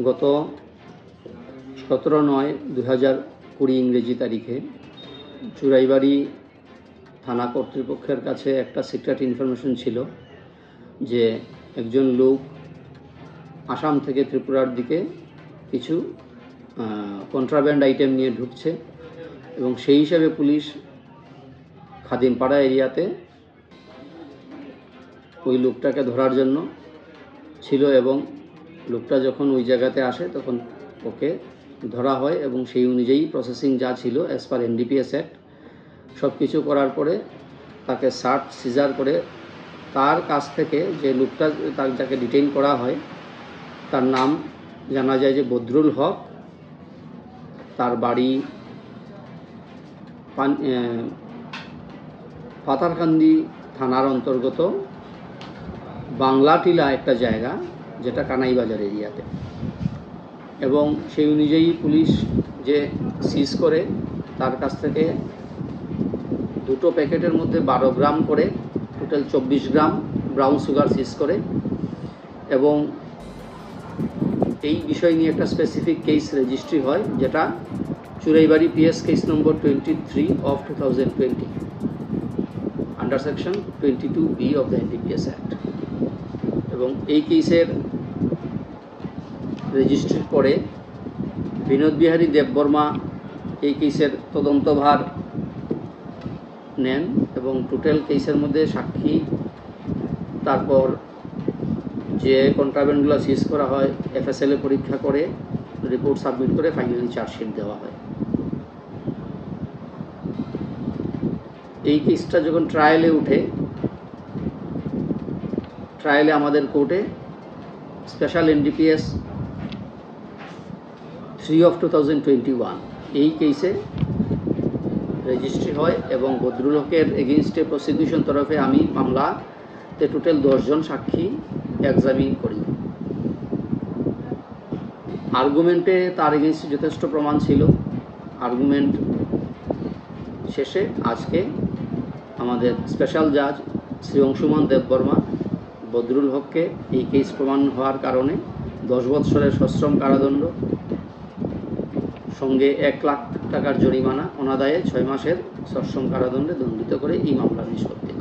গত 17/9/2020 ইংরেজি তারিখে চুরাইবাড়ি থানা কর্তৃপক্ষের কাছে একটা সিক্রেট ইনফরমেশন ছিল যে একজন লোক আসাম থেকে ত্রিপুরার দিকে কিছু কন্ট্রাব্যান্ড আইটেম নিয়ে ঢুকছে এবং সেই হিসাবে পুলিশ খাদিমপাড়া এরিয়াতে ওই লোকটাকে ধরার জন্য ছিল এবং লোকটা যখন ওই জায়গাতে আসে তখন ওকে ধরা হয় এবং সেই অনুযায়ী প্রসেসিং যা ছিল অ্যাজ পার এনডিপিএস অ্যাক্ট সব কিছু করার পরে তাকে সার্চ সিজার করে তার কাছ থেকে যে লোকটা যাকে ডিটেইন করা হয় তার নাম জানা যায় যে বদরুল হক, তার বাড়ি পাতারকান্দি থানার অন্তর্গত বাংলাটিলা একটা জায়গা যেটা কানাইবাজার এরিয়াতে, এবং সেই অনুযায়ী পুলিশ যে সিজ করে তার কাছ থেকে দুটো প্যাকেটের মধ্যে 12 গ্রাম করে টোটাল 24 গ্রাম ব্রাউন সুগার সিজ করে এবং এই বিষয় নিয়ে একটা স্পেসিফিক কেস রেজিস্ট্রি হয় যেটা Churaibari PS case number 23/2020 under section 22B of the NDPS act. এবং এই কেসের রেজিস্ট্রির পরে বিনোদ বিহারী দেববর্মা এই কেসের তদন্তভার নেন এবং টোটাল কেসের মধ্যে সাক্ষী, তারপর যে কন্ট্রাব্যান্ডগুলো সিজ করা হয় এফএসএলএ পরীক্ষা করে রিপোর্ট সাবমিট করে ফাইনালি চার্জশিট দেওয়া হয়। এই কেসটা যখন ট্রায়ালে উঠে, ট্রায়ালে আমাদের কোর্টে স্পেশাল এনডিপিএস 3/2021 এই কেসে রেজিস্ট্রি হয় এবং বদরুল হকের এগেইনস্টে প্রসিকিউশন তরফে আমি মামলাতে টোটাল 10 জন সাক্ষী এক্সামিন করি। আর্গুমেন্টে তার এগেইনস্টে যথেষ্ট প্রমাণ ছিল। আর্গুমেন্ট শেষে আজকে আমাদের স্পেশাল জাজ শ্রী অংশুমান দেববর্মা বদরুল হককে এই কেস প্রমাণ হওয়ার কারণে 10 বৎসরের সশ্রম কারাদণ্ড সঙ্গে 1 লাখ টাকার জরিমানা অনাদায়ে 6 মাসের সশ্রম কারাদণ্ডে দণ্ডিত করে এই মামলার নিষ্পত্তি।